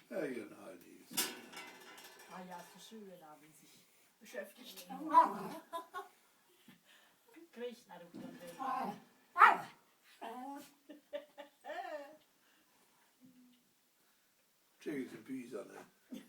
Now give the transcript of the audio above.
Ja, genau, die. Ah ja, so schön, da wie sich beschäftigt. Kriegt na du dann Chickens and peas on it.